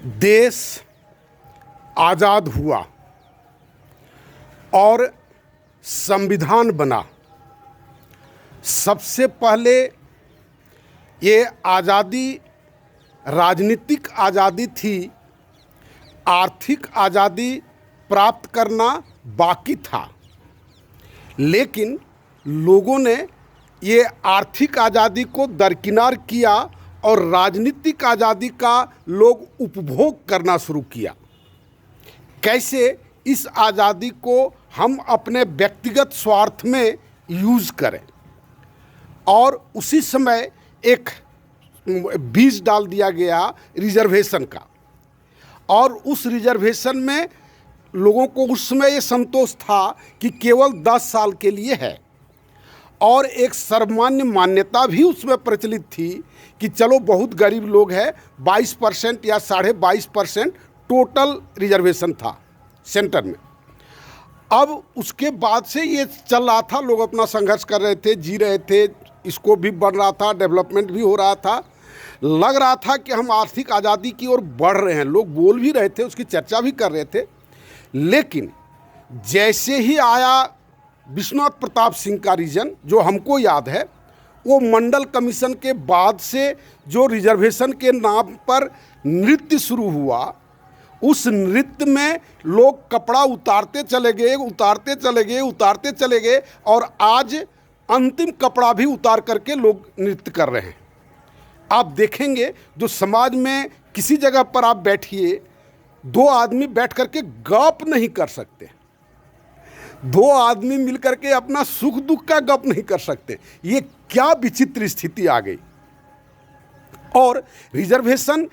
देश आज़ाद हुआ और संविधान बना, सबसे पहले ये आज़ादी राजनीतिक आज़ादी थी, आर्थिक आज़ादी प्राप्त करना बाकी था। लेकिन लोगों ने ये आर्थिक आज़ादी को दरकिनार किया और राजनीतिक आज़ादी का लोग उपभोग करना शुरू किया। कैसे इस आज़ादी को हम अपने व्यक्तिगत स्वार्थ में यूज़ करें, और उसी समय एक बीज डाल दिया गया रिजर्वेशन का। और उस रिजर्वेशन में लोगों को उस समय ये संतोष था कि केवल 10 साल के लिए है, और एक सर्वमान्य मान्यता भी उसमें प्रचलित थी कि चलो बहुत गरीब लोग हैं, 22% या 22.5% टोटल रिजर्वेशन था सेंटर में। अब उसके बाद से ये चल रहा था, लोग अपना संघर्ष कर रहे थे, जी रहे थे, इसको भी बढ़ रहा था, डेवलपमेंट भी हो रहा था, लग रहा था कि हम आर्थिक आज़ादी की ओर बढ़ रहे हैं। लोग बोल भी रहे थे, उसकी चर्चा भी कर रहे थे। लेकिन जैसे ही आया विश्वनाथ प्रताप सिंह का रीजन, जो हमको याद है, वो मंडल कमीशन के बाद से जो रिजर्वेशन के नाम पर नृत्य शुरू हुआ, उस नृत्य में लोग कपड़ा उतारते चले गए, उतारते चले गए, और आज अंतिम कपड़ा भी उतार करके लोग नृत्य कर रहे हैं। आप देखेंगे जो समाज में किसी जगह पर आप बैठिए, 2 आदमी बैठ करके गप नहीं कर सकते, 2 आदमी मिलकर के अपना सुख दुख का गप नहीं कर सकते। ये क्या विचित्र स्थिति आ गई। और रिजर्वेशन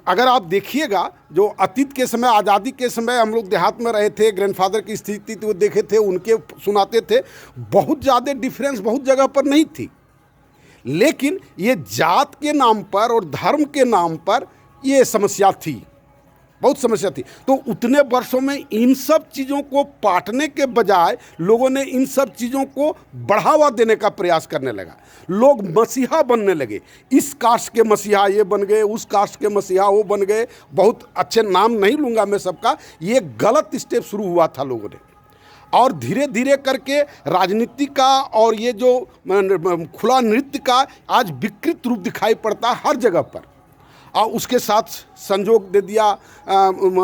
अगर आप देखिएगा, जो अतीत के समय, आज़ादी के समय हम लोग देहात में रहे थे, ग्रैंडफादर की स्थिति तो देखे थे, उनके सुनाते थे, बहुत ज़्यादा डिफरेंस बहुत जगह पर नहीं थी। लेकिन ये जात के नाम पर और धर्म के नाम पर ये समस्या थी, बहुत समस्या थी। तो उतने वर्षों में इन सब चीज़ों को पाटने के बजाय लोगों ने इन सब चीज़ों को बढ़ावा देने का प्रयास करने लगा। लोग मसीहा बनने लगे, इस कास्ट के मसीहा ये बन गए, उस कास्ट के मसीहा वो बन गए। बहुत अच्छे नाम नहीं लूँगा मैं सबका, ये गलत स्टेप शुरू हुआ था लोगों ने। और धीरे धीरे करके राजनीति का और ये जो खुला नृत्य का आज विकृत रूप दिखाई पड़ता है हर जगह पर। और उसके साथ संजोग दे दिया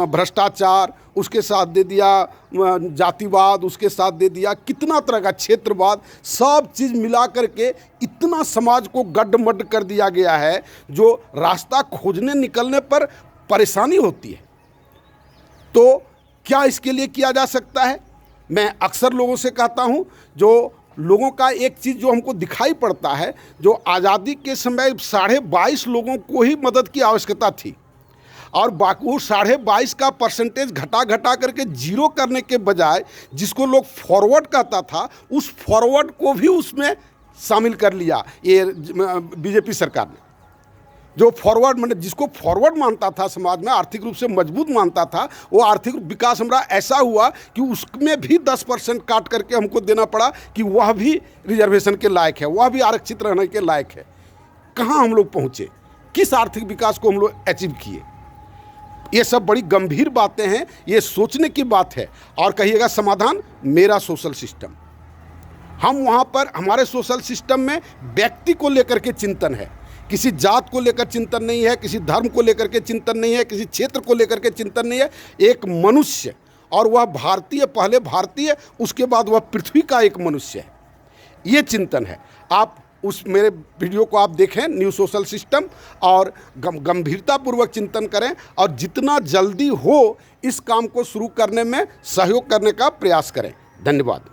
भ्रष्टाचार, उसके साथ दे दिया जातिवाद, उसके साथ दे दिया कितना तरह का क्षेत्रवाद, सब चीज़ मिला करके इतना समाज को गड्ढमड्ढ कर दिया गया है, जो रास्ता खोजने निकलने पर परेशानी होती है। तो क्या इसके लिए किया जा सकता है? मैं अक्सर लोगों से कहता हूँ, जो लोगों का एक चीज़ जो हमको दिखाई पड़ता है, जो आज़ादी के समय 22.5 लोगों को ही मदद की आवश्यकता थी, और बाकी वो 22.5 का परसेंटेज घटा करके 0 करने के बजाय जिसको लोग फॉरवर्ड कहता था, उस फॉरवर्ड को भी उसमें शामिल कर लिया ये बीजेपी सरकार ने। जो फॉरवर्ड, मतलब जिसको फॉरवर्ड मानता था समाज में, आर्थिक रूप से मजबूत मानता था, वो आर्थिक विकास हमारा ऐसा हुआ कि उसमें भी 10% काट करके हमको देना पड़ा कि वह भी रिजर्वेशन के लायक है, वह भी आरक्षित रहने के लायक है। कहाँ हम लोग पहुँचे, किस आर्थिक विकास को हम लोग अचीव किए? ये सब बड़ी गंभीर बातें हैं, ये सोचने की बात है। और कहिएगा समाधान मेरा सोशल सिस्टम, हम वहाँ पर हमारे सोशल सिस्टम में व्यक्ति को लेकर के चिंतन है, किसी जात को लेकर चिंतन नहीं है, किसी धर्म को लेकर के चिंतन नहीं है, किसी क्षेत्र को लेकर के चिंतन नहीं है। एक मनुष्य, और वह भारतीय, पहले भारतीय, उसके बाद वह पृथ्वी का एक मनुष्य है, ये चिंतन है। आप उस मेरे वीडियो को आप देखें, न्यू सोशल सिस्टम, और गंभीरतापूर्वक चिंतन करें, और जितना जल्दी हो इस काम को शुरू करने में सहयोग करने का प्रयास करें। धन्यवाद।